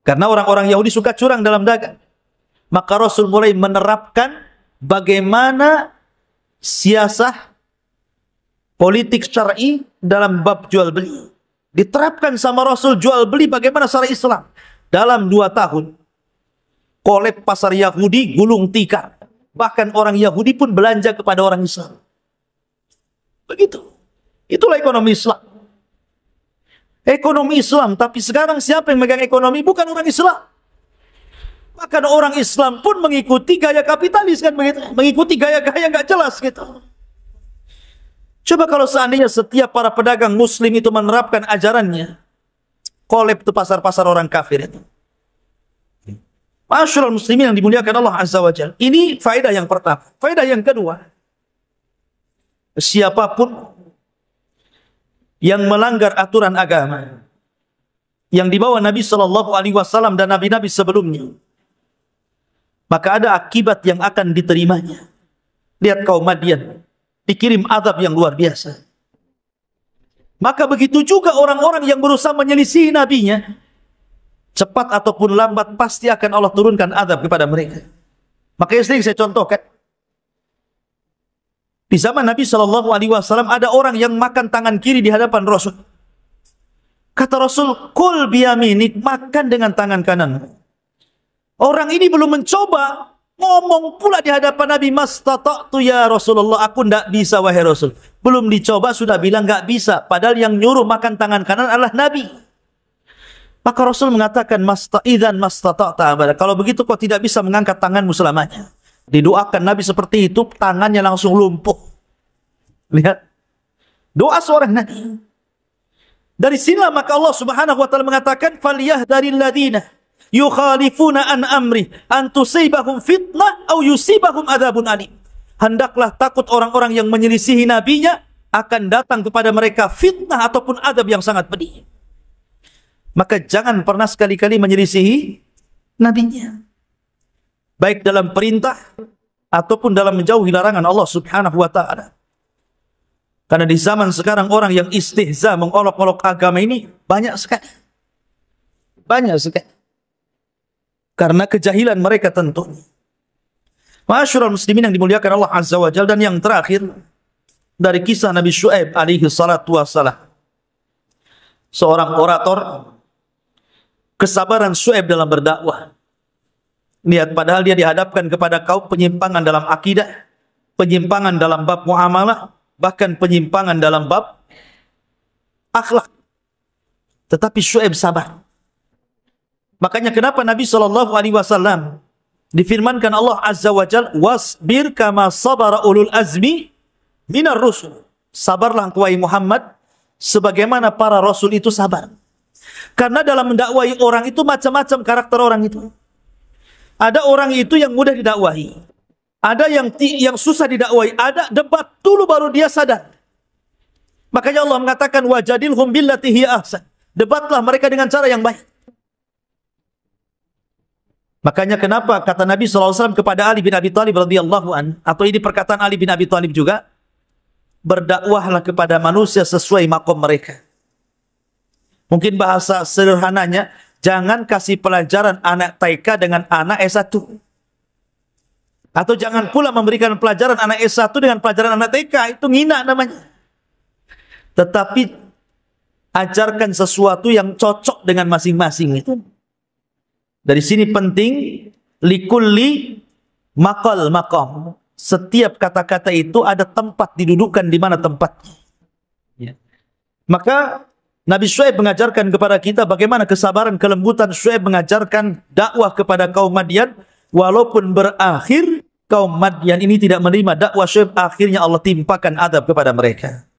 Karena orang-orang Yahudi suka curang dalam dagang. Maka Rasul mulai menerapkan bagaimana siasah politik syar'i dalam bab jual beli. Diterapkan sama Rasul jual beli bagaimana secara Islam. Dalam 2 tahun, kolab pasar Yahudi gulung tikar. Bahkan orang Yahudi pun belanja kepada orang Islam. Begitu. Itulah ekonomi Islam. Ekonomi Islam, tapi sekarang siapa yang megang ekonomi? Bukan orang Islam. Bahkan orang Islam pun mengikuti gaya kapitalis kan begitu, mengikuti gaya-gaya nggak jelas gitu. Coba kalau seandainya setiap para pedagang Muslim itu menerapkan ajarannya, kolab itu pasar-pasar orang kafir itu. Masyaallah muslimin yang dimuliakan Allah Azza wa Jalla. Ini faedah yang pertama. Faedah yang kedua, siapapun yang melanggar aturan agama yang dibawa Nabi SAW dan Nabi-Nabi sebelumnya, maka ada akibat yang akan diterimanya. Lihat kaum Madian, dikirim azab yang luar biasa. Maka begitu juga orang-orang yang berusaha menyelisihi nabinya, cepat ataupun lambat pasti akan Allah turunkan azab kepada mereka. Makanya sering saya contohkan, Di zaman Nabi Shallallahu Alaihi Wasallam ada orang yang makan tangan kiri di hadapan Rasul. Kata Rasul, kul biyaminik, makan dengan tangan kanan. Orang ini belum mencoba, ngomong pula di hadapan Nabi, mastata'tu ya Rasulullah, aku tidak bisa wahai Rasul. Belum dicoba sudah bilang nggak bisa, padahal yang nyuruh makan tangan kanan adalah Nabi. Maka Rasul mengatakan, idzan mastata'ta abada. Kalau begitu kau tidak bisa mengangkat tanganmu selamanya. Didoakan Nabi seperti itu, tangannya langsung lumpuh. Lihat, doa seorang Nabi. Dari sinilah maka Allah Subhanahu wa taala mengatakan, falyahdharil ladzina yukhalifuna an amri an tusibahum fitnah aw yusibahum adzabun alim. Hendaklah takut orang-orang yang menyelisihi nabinya akan datang kepada mereka fitnah ataupun adab yang sangat pedih. Maka jangan pernah sekali-kali menyelisihi nabinya, baik dalam perintah ataupun dalam menjauhi larangan Allah Subhanahu wa taala. Karena di zaman sekarang orang yang istihza mengolok-olok agama ini banyak sekali. Banyak sekali. Karena kejahilan mereka tentu. Ma'asyiral muslimin yang dimuliakan Allah Azza wa Jalla, dan yang terakhir dari kisah Nabi Syuaib alaihi salatu wassalam. Seorang orator, kesabaran Syuaib dalam berdakwah. Lihat, padahal dia dihadapkan kepada kaum penyimpangan dalam akidah, penyimpangan dalam bab muamalah, bahkan penyimpangan dalam bab akhlak. Tetapi Syuaib sabar. Makanya kenapa Nabi Shallallahu Alaihi Wasallam difirmankan Allah Azza wa Jalla, wasbir kama sabara ulul azmi minar rusul. Sabarlah engkau wahai Muhammad sebagaimana para rasul itu sabar. Karena dalam mendakwai orang itu macam-macam karakter orang itu. Ada orang itu yang mudah didakwahi, ada yang susah didakwai, ada debat dulu baru dia sadar. Makanya Allah mengatakan wajadilhum billati hiya ahsan. Debatlah mereka dengan cara yang baik. Makanya kenapa kata Nabi SAW kepada Ali bin Abi Thalib radhiyallahu an, atau ini perkataan Ali bin Abi Thalib juga, berdakwahlah kepada manusia sesuai makom mereka. Mungkin bahasa sederhananya, jangan kasih pelajaran anak TK dengan anak S1. Atau jangan pula memberikan pelajaran anak S1 dengan pelajaran anak TK, itu ngina namanya. Tetapi ajarkan sesuatu yang cocok dengan masing-masing itu. Dari sini penting, likulli maqal maqam. Setiap kata-kata itu ada tempat didudukan di mana tempatnya. Ya. Maka Nabi Syuaib mengajarkan kepada kita bagaimana kesabaran, kelembutan Syuaib mengajarkan dakwah kepada kaum Madian. Walaupun berakhir kaum Madian ini tidak menerima dakwah Syuaib, akhirnya Allah timpakan adab kepada mereka.